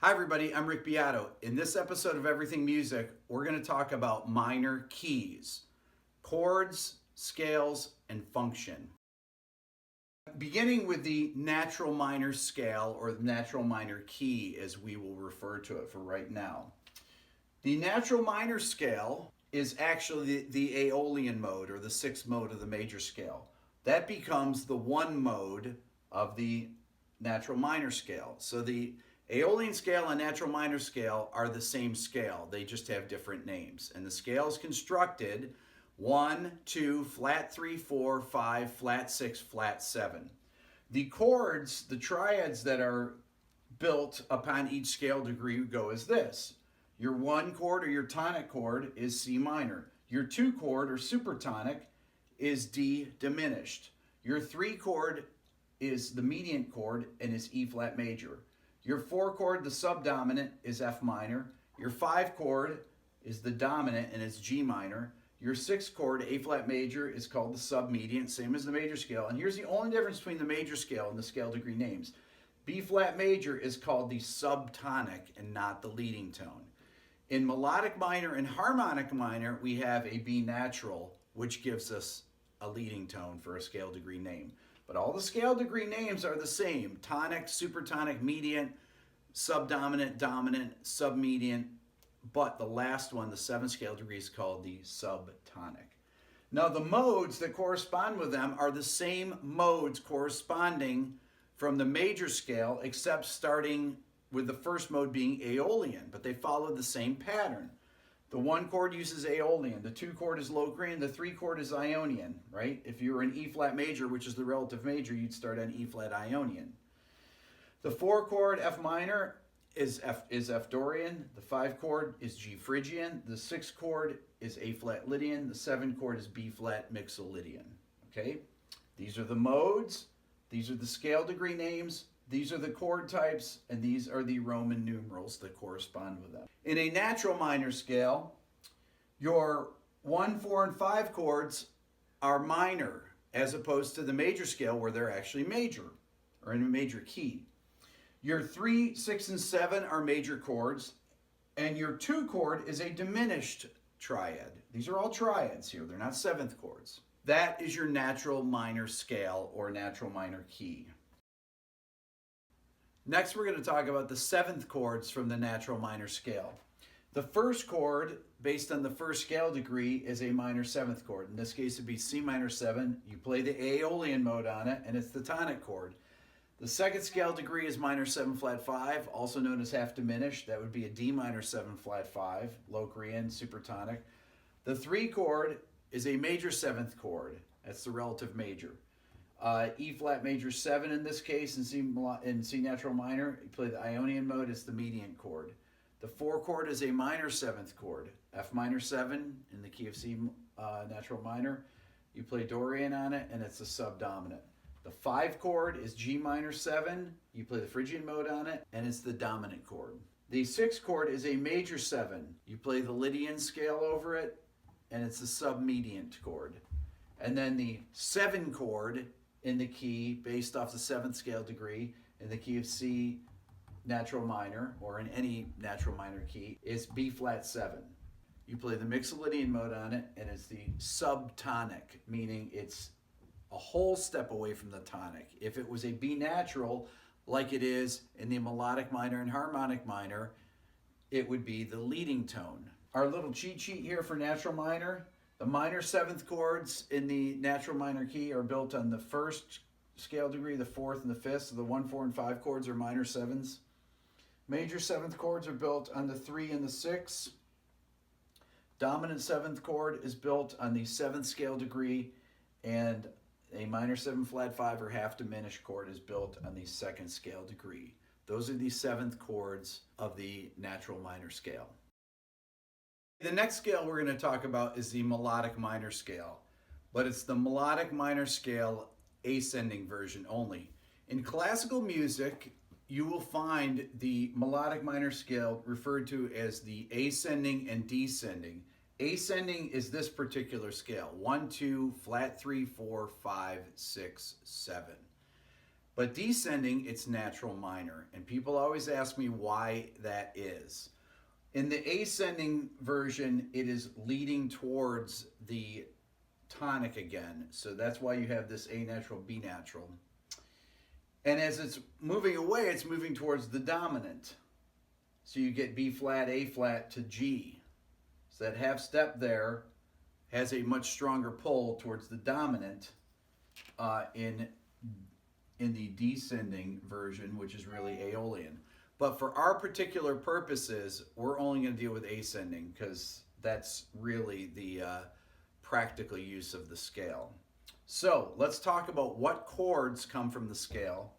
Hi everybody, I'm Rick Beato. In this episode of Everything Music, we're going to talk about minor keys, chords, scales, and function. Beginning with the natural minor scale, or the natural minor key as we will refer to it for right now. The natural minor scale is actually the Aeolian mode, or the sixth mode of the major scale. That becomes the one mode of the natural minor scale. So the Aeolian scale and natural minor scale are the same scale. They just have different names. And the scale is constructed 1, 2, flat 3, 4, 5, flat 6, flat 7. The chords, the triads that are built upon each scale degree go as this. Your 1 chord or your tonic chord is C minor. Your 2 chord or supertonic is D diminished. Your 3 chord is the median chord and is E flat major. Your 4 chord, the subdominant, is F minor. Your 5 chord is the dominant and it's G minor. Your 6 chord, A flat major, is called the submedian, same as the major scale. And here's the only difference between the major scale and the scale degree names. B flat major is called the subtonic and not the leading tone. In melodic minor and harmonic minor, we have a B natural, which gives us a leading tone for a scale degree name. But all the scale degree names are the same: tonic, supertonic, median, subdominant, dominant, submedian. But the last one, the 7th scale degree, is called the subtonic. Now the modes that correspond with them are the same modes corresponding from the major scale, except starting with the first mode being Aeolian, but they follow the same pattern. The 1 chord uses Aeolian, the 2 chord is Locrian, the 3 chord is Ionian, right? If you were in E flat major, which is the relative major, you'd start on E flat Ionian. The 4 chord F minor is F Dorian, the 5 chord is G Phrygian, the 6 chord is A flat Lydian, the 7 chord is B flat Mixolydian. Okay? These are the modes, these are the scale degree names, these are the chord types, and these are the Roman numerals that correspond with them. In a natural minor scale, your 1, 4, and 5 chords are minor, as opposed to the major scale where they're actually major, or in a major key. Your 3, 6, and 7 are major chords, and your 2 chord is a diminished triad. These are all triads here, they're not 7th chords. That is your natural minor scale, or natural minor key. Next, we're going to talk about the 7th chords from the natural minor scale. The first chord, based on the first scale degree, is a minor 7th chord. In this case, it'd be C minor 7. You play the Aeolian mode on it, and it's the tonic chord. The 2nd scale degree is minor 7 flat 5, also known as half diminished. That would be a D minor 7 flat 5, Locrian, supertonic. The 3 chord is a major 7th chord. That's the relative major. E flat major 7 in this case, in C natural minor. You play the Ionian mode, it's the median chord. The 4 chord is a minor 7th chord, F minor 7 in the key of C natural minor. You play Dorian on it, and it's the subdominant. The 5 chord is G minor 7. You play the Phrygian mode on it, and it's the dominant chord. The 6 chord is a major 7. You play the Lydian scale over it, and it's the submediant chord. And then the 7 chord in the key, based off the 7th scale degree, in the key of C natural minor, or in any natural minor key, is B flat 7. You play the Mixolydian mode on it, and it's the subtonic, meaning it's a whole step away from the tonic. If it was a B natural, like it is in the melodic minor and harmonic minor, it would be the leading tone. Our little cheat sheet here for natural minor: the minor 7th chords in the natural minor key are built on the 1st scale degree, the 4th, and the 5th. So the 1, 4, and 5 chords are minor 7s. Major 7th chords are built on the 3 and the 6. Dominant 7th chord is built on the 7th scale degree, and a minor 7 flat 5 or half diminished chord is built on the 2nd scale degree. Those are the 7th chords of the natural minor scale. The next scale we're going to talk about is the melodic minor scale, but it's the melodic minor scale ascending version only. In classical music, you will find the melodic minor scale referred to as the ascending and descending. Ascending is this particular scale: 1, 2, flat 3, 4, 5, 6, 7. But descending, it's natural minor. And people always ask me why that is. In the ascending version, it is leading towards the tonic again. So that's why you have this A natural, B natural. And as it's moving away, it's moving towards the dominant. So you get B flat, A flat to G. So that half step there has a much stronger pull towards the dominant in the descending version, which is really Aeolian. But for our particular purposes, we're only going to deal with ascending because that's really the practical use of the scale. So let's talk about what chords come from the scale.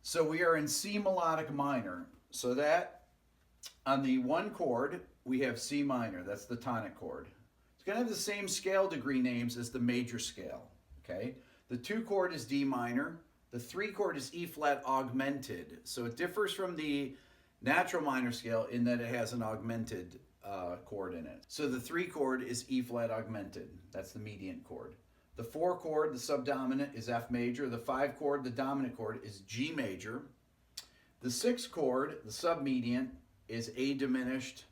So we are in C melodic minor. So that on the one chord, we have C minor. That's the tonic chord. It's going to have the same scale degree names as the major scale. Okay. The 2 chord is D minor. The 3 chord is E flat augmented. So it differs from the natural minor scale in that it has an augmented chord in it. So the 3 chord is E flat augmented. That's the mediant chord. The 4 chord, the subdominant, is F major. The 5 chord, the dominant chord, is G major. The 6 chord, the submediant, is A diminished.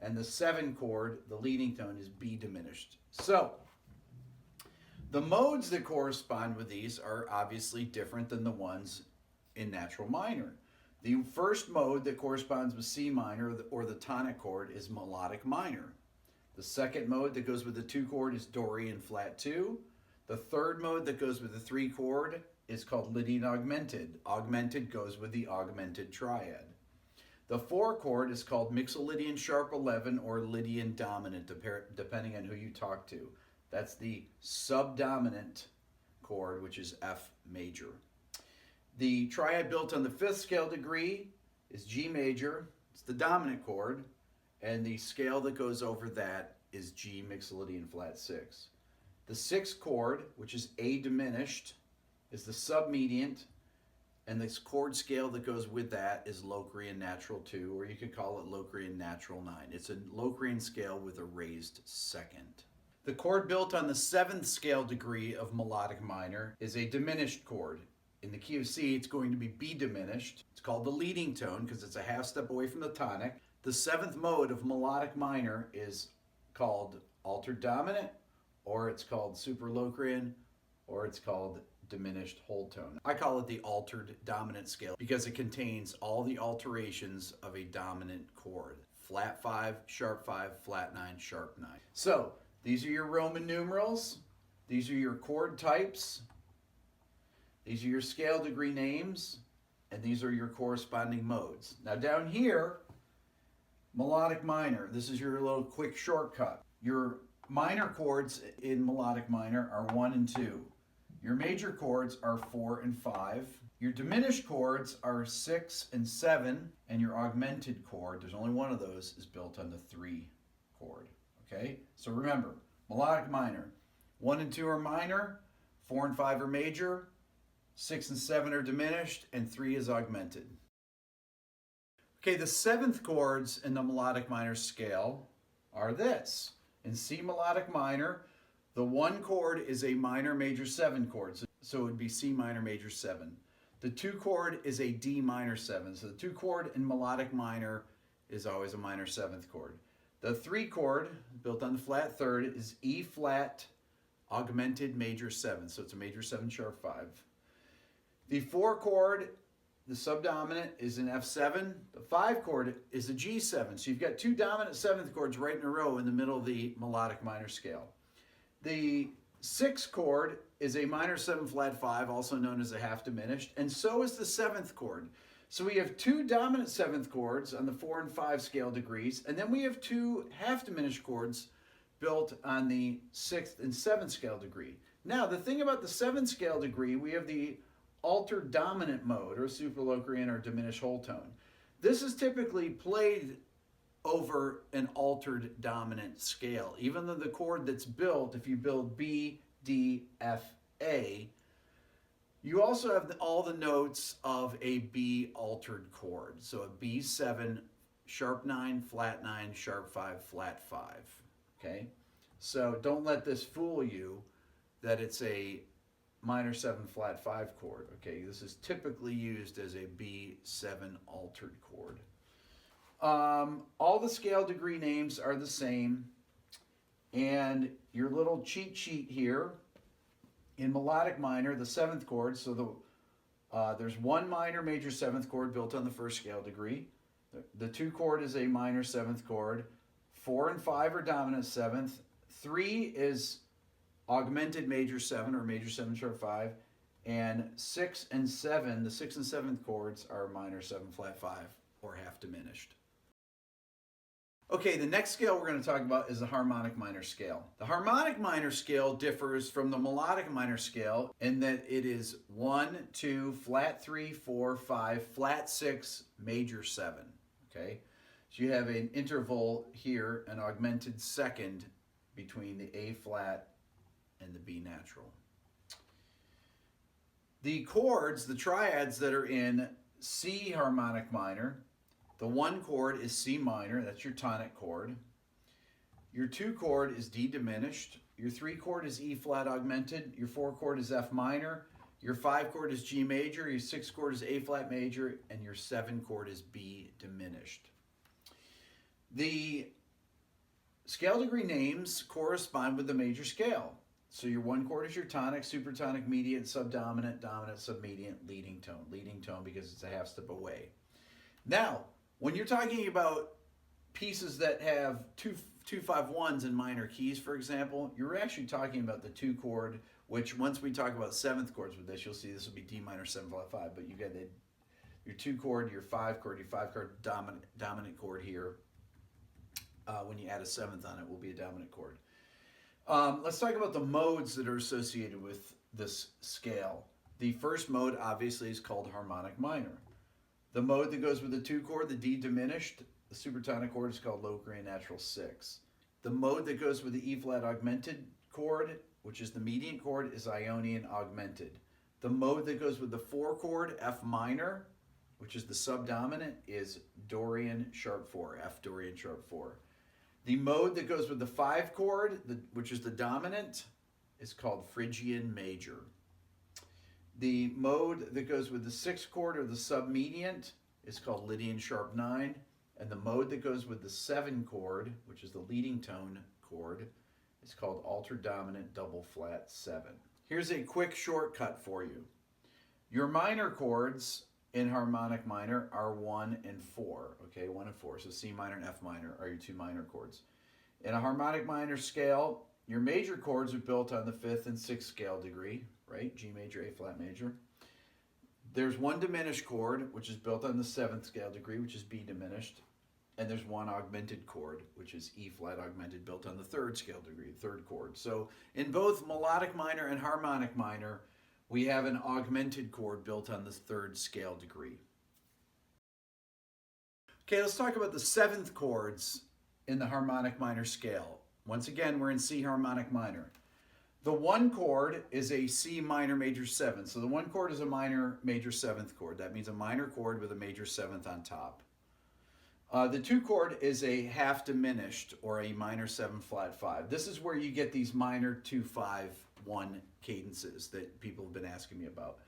And the 7 chord, the leading tone, is B diminished. So the modes that correspond with these are obviously different than the ones in natural minor. The first mode that corresponds with C minor or the tonic chord is melodic minor. The second mode that goes with the 2 chord is Dorian flat 2. The third mode that goes with the 3 chord is called Lydian augmented. Augmented goes with the augmented triad. The 4 chord is called Mixolydian sharp 11 or Lydian dominant, depending on who you talk to. That's the subdominant chord, which is F major. The triad built on the 5th scale degree is G major. It's the dominant chord. And the scale that goes over that is G Mixolydian flat 6. The 6th chord, which is A diminished, is the submediant. And this chord scale that goes with that is Locrian natural 2, or you could call it Locrian natural 9. It's a Locrian scale with a raised second. The chord built on the 7th scale degree of melodic minor is a diminished chord. In the key of C, it's going to be B diminished. It's called the leading tone because it's a half step away from the tonic. The 7th mode of melodic minor is called altered dominant, or it's called superlocrian, or it's called diminished whole tone. I call it the altered dominant scale because it contains all the alterations of a dominant chord. Flat 5, sharp 5, flat 9, sharp 9. So these are your Roman numerals. These are your chord types. These are your scale degree names. And these are your corresponding modes. Now down here, melodic minor. This is your little quick shortcut. Your minor chords in melodic minor are 1 and 2. Your major chords are 4 and 5. Your diminished chords are 6 and 7. And your augmented chord, there's only one of those, is built on the 3 chord. Okay? So remember, melodic minor. 1 and 2 are minor. 4 and 5 are major. 6 and 7 are diminished. And 3 is augmented. Okay, the 7th chords in the melodic minor scale are this. In C melodic minor, the 1 chord is a minor major 7 chord, so it would be C minor major 7. The 2 chord is a D minor 7, so the 2 chord in melodic minor is always a minor 7th chord. The 3 chord, built on the flat 3rd, is E flat augmented major 7, so it's a major 7 sharp 5. The 4 chord, the subdominant, is an F7. The 5 chord is a G7, so you've got 2 dominant 7th chords right in a row in the middle of the melodic minor scale. The 6th chord is a minor 7 flat 5, also known as a half diminished, and so is the 7th chord. So we have 2 dominant 7th chords on the 4 and 5 scale degrees, and then we have 2 half diminished chords built on the 6th and 7th scale degree. Now, the thing about the 7th scale degree, we have the altered dominant mode, or superlocrian or diminished whole tone. This is typically played over an altered dominant scale. Even though the chord that's built, if you build B, D, F, A, you also have all the notes of a B altered chord. So a B7, sharp 9, flat 9, sharp 5, flat 5. Okay? So don't let this fool you that it's a minor 7 flat 5 chord. Okay, this is typically used as a B7 altered chord. All the scale degree names are the same, and your little cheat sheet here in melodic minor, the 7th chord, so there's one minor major 7th chord built on the first scale degree. The 2 chord is a minor 7th chord. 4 and 5 are dominant 7th. 3 is augmented major 7 or major 7 sharp 5. And 6 and 7, the 6th and 7th chords are minor 7 flat 5 or half diminished. Okay, the next scale we're going to talk about is the harmonic minor scale. The harmonic minor scale differs from the melodic minor scale in that it is 1, 2, flat 3, 4, 5, flat 6, major 7. Okay, so you have an interval here, an augmented second between the A flat and the B natural. The chords, the triads that are in C harmonic minor, the 1 chord is C minor, that's your tonic chord. Your 2 chord is D diminished. Your 3 chord is E flat augmented. Your 4 chord is F minor. Your 5 chord is G major. Your 6 chord is A flat major. And your 7 chord is B diminished. The scale degree names correspond with the major scale. So your 1 chord is your tonic, supertonic, mediant, subdominant, dominant, submediant, leading tone because it's a half step away. Now, when you're talking about pieces that have 2-5-1s in minor keys, for example, you're actually talking about the 2 chord, which once we talk about 7th chords with this, you'll see this will be D minor 7 flat 5, but you got your 2 chord, your 5 chord, dominant chord here. When you add a 7th on it, will be a dominant chord. Let's talk about the modes that are associated with this scale. The first mode obviously is called harmonic minor. The mode that goes with the 2 chord, the D diminished, the supertonic chord is called low Korean natural 6. The mode that goes with the E flat augmented chord, which is the mediant chord, is Ionian augmented. The mode that goes with the 4 chord, F minor, which is the subdominant, is Dorian sharp 4, F Dorian sharp 4. The mode that goes with the 5 chord, which is the dominant, is called Phrygian major. The mode that goes with the 6 chord or the submediant is called Lydian sharp 9. And the mode that goes with the 7 chord, which is the leading tone chord, is called altered dominant double flat 7. Here's a quick shortcut for you. Your minor chords in harmonic minor are 1 and 4. Okay, 1 and 4. So C minor and F minor are your 2 minor chords. In a harmonic minor scale, your major chords are built on the 5th and 6th scale degree, right? G major, A flat major. There's 1 diminished chord, which is built on the 7th scale degree, which is B diminished. And there's 1 augmented chord, which is E flat augmented, built on the 3rd scale degree, 3rd chord. So in both melodic minor and harmonic minor, we have an augmented chord built on the 3rd scale degree. Okay, let's talk about the 7th chords in the harmonic minor scale. Once again, we're in C harmonic minor. The 1 chord is a C minor major 7. So the 1 chord is a minor major 7th chord. That means a minor chord with a major 7th on top. The 2 chord is a half diminished or a minor 7 flat 5. This is where you get these minor 2-5-1 cadences that people have been asking me about.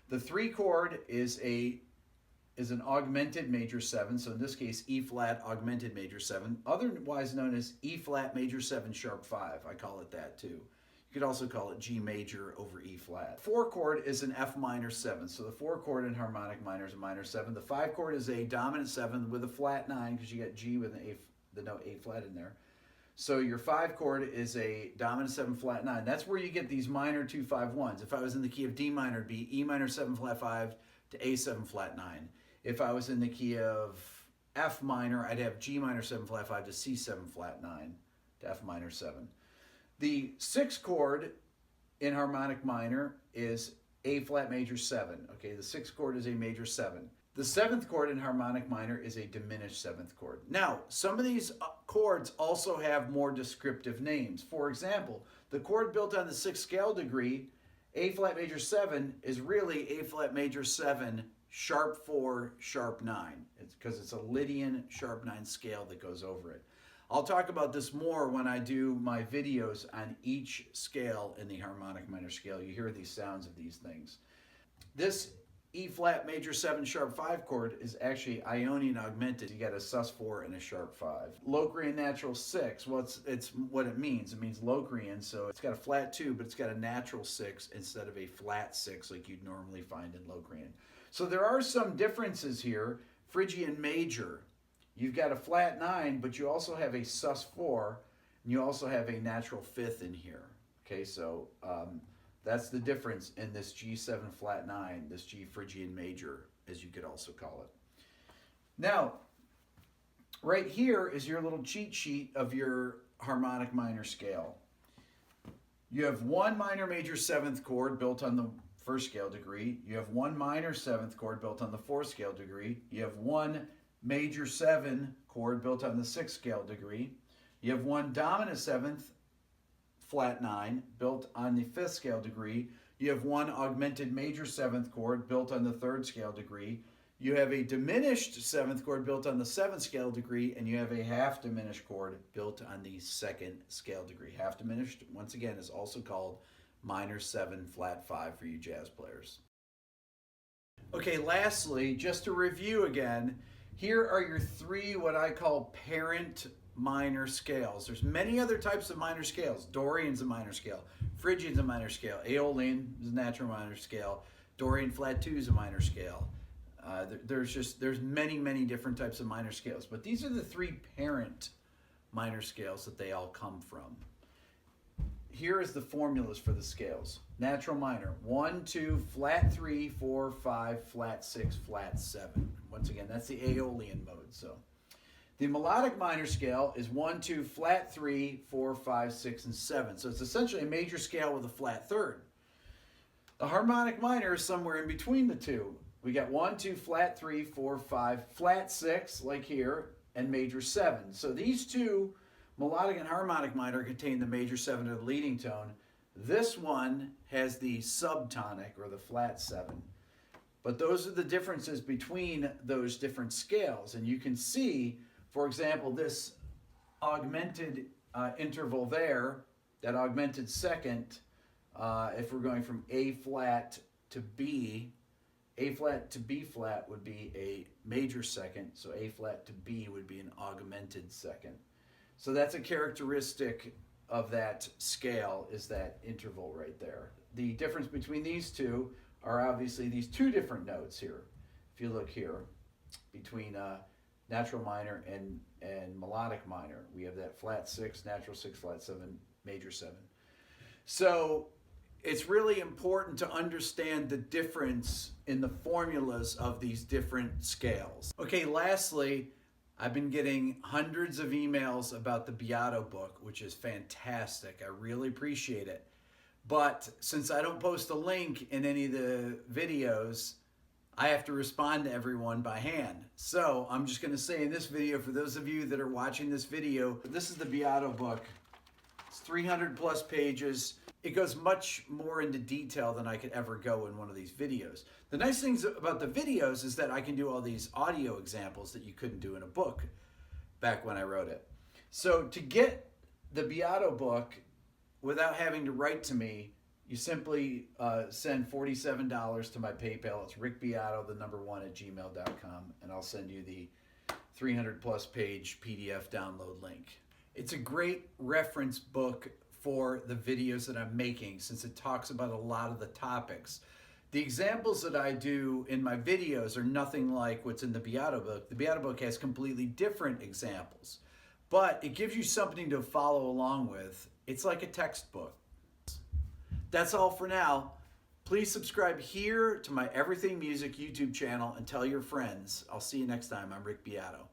The 3 chord is an augmented major 7. So in this case, E flat augmented major 7, otherwise known as E flat major 7 sharp 5. I call it that too. You could also call it G major over E flat. 4 chord is an F minor 7. So the 4 chord in harmonic minor is a minor 7. The 5 chord is a dominant 7 with a flat 9 because you got G with the note A flat in there. So your 5 chord is a dominant 7 flat 9. That's where you get these minor 2-5-1s. If I was in the key of D minor, it'd be E minor 7 flat 5 to A 7 flat 9. If I was in the key of F minor, I'd have G minor 7 flat 5 to C 7 flat 9 to F minor 7. The 6th chord in harmonic minor is A flat major 7. Okay, the 6th chord is a major 7. The 7th chord in harmonic minor is a diminished 7th chord. Now, some of these chords also have more descriptive names. For example, the chord built on the 6th scale degree, A flat major 7, is really A flat major 7 sharp 4 sharp 9. It's because it's a Lydian sharp 9 scale that goes over it. I'll talk about this more when I do my videos on each scale in the harmonic minor scale. You hear these sounds of these things. This E flat major 7 sharp 5 chord is actually Ionian augmented. You got a sus4 and a sharp 5. Locrian natural 6, well, it's what it means. It means Locrian, so it's got a flat 2, but it's got a natural 6 instead of a flat 6 like you'd normally find in Locrian. So there are some differences here. Phrygian major, you've got a flat 9, but you also have a sus4, and you also have a natural 5th in here. Okay, so that's the difference in this G7 flat 9, this G Phrygian major, as you could also call it. Now, right here is your little cheat sheet of your harmonic minor scale. You have one minor major 7th chord built on the 1st scale degree. You have one minor 7th chord built on the 4th scale degree. You have one major 7 chord built on the 6th scale degree. You have one dominant 7th flat 9 built on the 5th scale degree. You have one augmented major 7th chord built on the 3rd scale degree. You have a diminished 7th chord built on the 7th scale degree, and you have a half diminished chord built on the 2nd scale degree. Half diminished, once again, is also called minor 7 flat 5 for you jazz players. Okay, lastly, just to review again, here are your 3 what I call parent minor scales. There's many other types of minor scales. Dorian's a minor scale. Phrygian's a minor scale. Aeolian is a natural minor scale. Dorian flat 2 is a minor scale. There's many different types of minor scales, but these are the 3 parent minor scales that they all come from. Here is the formulas for the scales. Natural minor, 1, 2, flat 3, 4, 5, flat 6, flat 7. Once again, that's the Aeolian mode. So the melodic minor scale is 1, 2, flat 3, 4, 5, 6, and 7. So it's essentially a major scale with a flat 3rd. The harmonic minor is somewhere in between the two. We got 1, 2, flat 3, 4, 5, flat 6, like here, and major 7. So these two, melodic and harmonic minor, contain the major 7 or the leading tone. This one has the subtonic or the flat 7. But those are the differences between those different scales. And you can see, for example, this augmented interval there, that augmented second, if we're going from A flat to B, A flat to B flat would be a major second, so A flat to B would be an augmented second. So that's a characteristic of that scale, is that interval right there. The difference between these two are obviously these 2 different notes here. If you look here, between natural minor and melodic minor, we have that flat 6, natural 6, flat 7, major 7. So it's really important to understand the difference in the formulas of these different scales. Okay, lastly, I've been getting hundreds of emails about the Beato book, which is fantastic. I really appreciate it. But since I don't post a link in any of the videos, I have to respond to everyone by hand. So I'm just going to say in this video, for those of you that are watching this video, this is the Beato book. It's 300 plus pages. It goes much more into detail than I could ever go in one of these videos. The nice things about the videos is that I can do all these audio examples that you couldn't do in a book back when I wrote it. So to get the Beato book without having to write to me, you simply send $47 to my PayPal. It's rickbeato1@gmail.com, and I'll send you the 300 plus page PDF download link. It's a great reference book for the videos that I'm making, since it talks about a lot of the topics. The examples that I do in my videos are nothing like what's in the Beato book. The Beato book has completely different examples, but it gives you something to follow along with. It's like a textbook. That's all for now. Please subscribe here to my Everything Music YouTube channel and tell your friends. I'll see you next time. I'm Rick Beato.